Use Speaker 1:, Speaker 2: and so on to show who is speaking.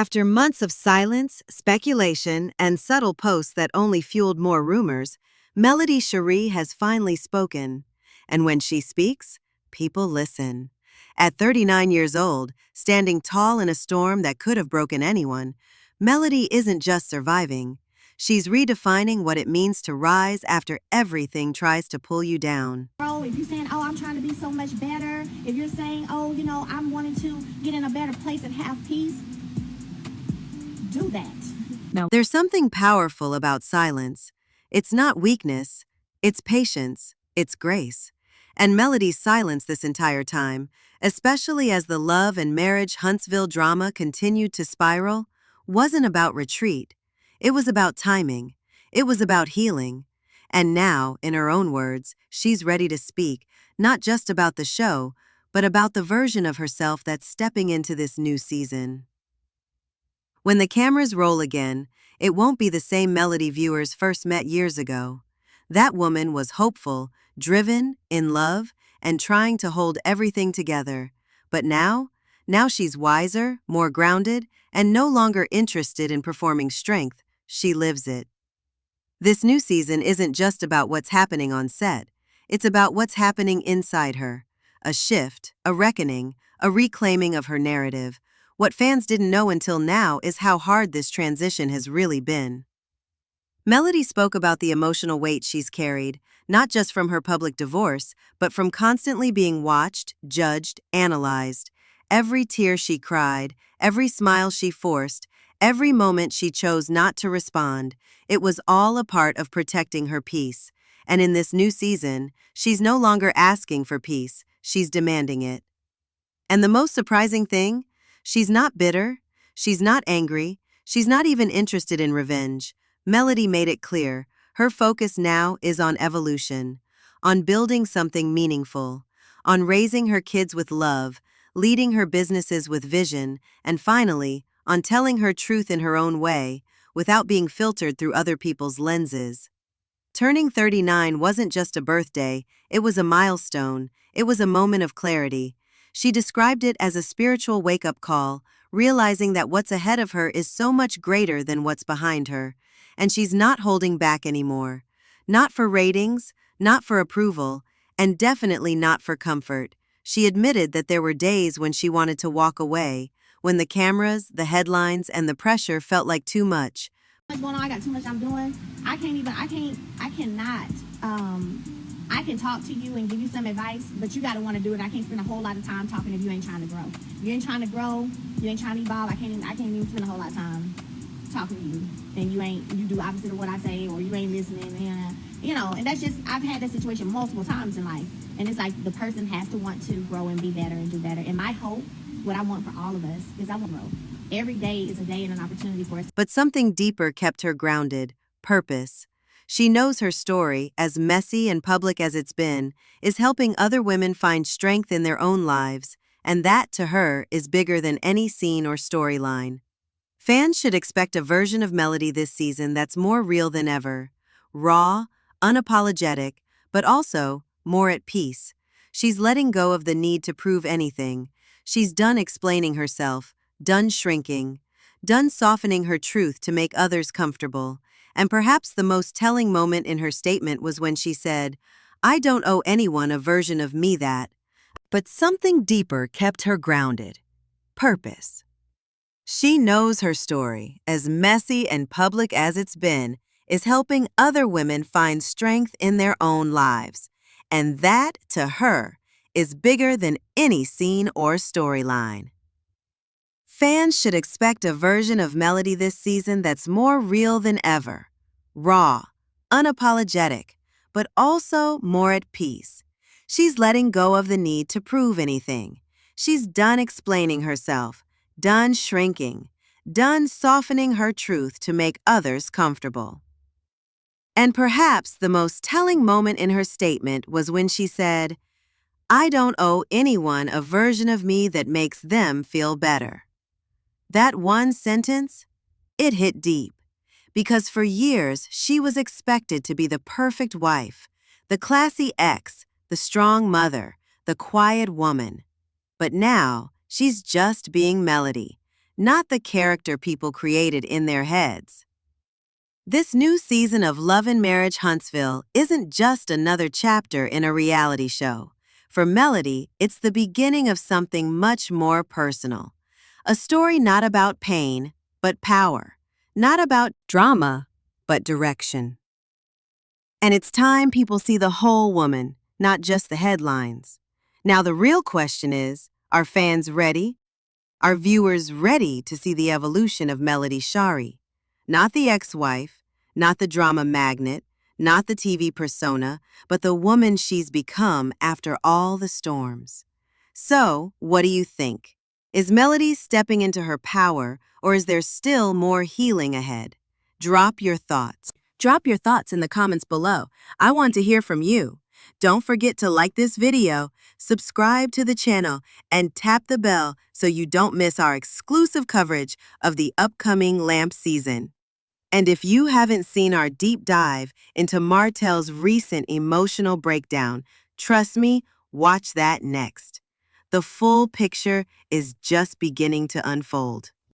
Speaker 1: After months of silence, speculation, and subtle posts that only fueled more rumors, Melody Shari has finally spoken. And when she speaks, people listen. At 39 years old, standing tall in a storm that could have broken anyone, Melody isn't just surviving. She's redefining what it means to rise after everything tries to pull you down.
Speaker 2: If you're saying, I'm trying to be so much better, if you're saying, I'm wanting to get in a better place and have peace, do that.
Speaker 1: No. There's something powerful about silence. It's not weakness, it's patience, it's grace. And Melody's silence this entire time, especially as the love and marriage Huntsville drama continued to spiral, wasn't about retreat. It was about timing. It was about healing. And now, in her own words, she's ready to speak, not just about the show, but about the version of herself that's stepping into this new season. When the cameras roll again, it won't be the same Melody viewers first met years ago. That woman was hopeful, driven, in love, and trying to hold everything together. But now she's wiser, more grounded, and no longer interested in performing strength. She lives it. This new season isn't just about what's happening on set. It's about what's happening inside her. A shift, a reckoning, a reclaiming of her narrative. What fans didn't know until now is how hard this transition has really been. Melody spoke about the emotional weight she's carried, not just from her public divorce, but from constantly being watched, judged, analyzed. Every tear she cried, every smile she forced, every moment she chose not to respond, it was all a part of protecting her peace. And in this new season, she's no longer asking for peace, she's demanding it. And the most surprising thing? She's not bitter, she's not angry, she's not even interested in revenge. Melody made it clear, her focus now is on evolution, on building something meaningful, on raising her kids with love, leading her businesses with vision, and finally, on telling her truth in her own way, without being filtered through other people's lenses. Turning 39 wasn't just a birthday, it was a milestone, it was a moment of clarity. She described it as a spiritual wake-up call, realizing that what's ahead of her is so much greater than what's behind her, and she's not holding back anymore. Not for ratings, not for approval, and definitely not for comfort. She admitted that there were days when she wanted to walk away, when the cameras, the headlines, and the pressure felt like too much.
Speaker 2: What's going on? I got too much I'm doing. I can talk to you and give you some advice, but you got to want to do it. I can't spend a whole lot of time talking if you ain't trying to grow. You ain't trying to grow, you ain't trying to evolve. I can't even spend a whole lot of time talking to you. And you do opposite of what I say, or you ain't listening. And that's just, I've had that situation multiple times in life. And it's like the person has to want to grow and be better and do better. And my hope, what I want for all of us, is I want to grow. Every day is a day and an opportunity for us.
Speaker 1: But something deeper kept her grounded, purpose. She knows her story, as messy and public as it's been, is helping other women find strength in their own lives, and that, to her, is bigger than any scene or storyline. Fans should expect a version of Melody this season that's more real than ever. Raw, unapologetic, but also more at peace. She's letting go of the need to prove anything. She's done explaining herself, done shrinking, done softening her truth to make others comfortable. And perhaps the most telling moment in her statement was when she said, "I don't owe anyone a version of me that." But something deeper kept her grounded. Purpose. She knows her story, as messy and public as it's been, is helping other women find strength in their own lives. And that, to her, is bigger than any scene or storyline. Fans should expect a version of Melody this season that's more real than ever. Raw, unapologetic, but also more at peace. She's letting go of the need to prove anything. She's done explaining herself, done shrinking, done softening her truth to make others comfortable. And perhaps the most telling moment in her statement was when she said, "I don't owe anyone a version of me that makes them feel better." That one sentence, it hit deep, because for years she was expected to be the perfect wife, the classy ex, the strong mother, the quiet woman. But now she's just being Melody, not the character people created in their heads. This new season of Love and Marriage Huntsville isn't just another chapter in a reality show. For Melody, it's the beginning of something much more personal. A story not about pain, but power. Not about drama, but direction. And it's time people see the whole woman, not just the headlines. Now the real question is, are fans ready? Are viewers ready to see the evolution of Melody Shari? Not the ex-wife, not the drama magnet, not the TV persona, but the woman she's become after all the storms. So, what do you think? Is Melody stepping into her power, or is there still more healing ahead? Drop your thoughts. Drop your thoughts in the comments below. I want to hear from you. Don't forget to like this video, subscribe to the channel, and tap the bell so you don't miss our exclusive coverage of the upcoming LAMH season. And if you haven't seen our deep dive into Martell's recent emotional breakdown, trust me, watch that next. The full picture is just beginning to unfold.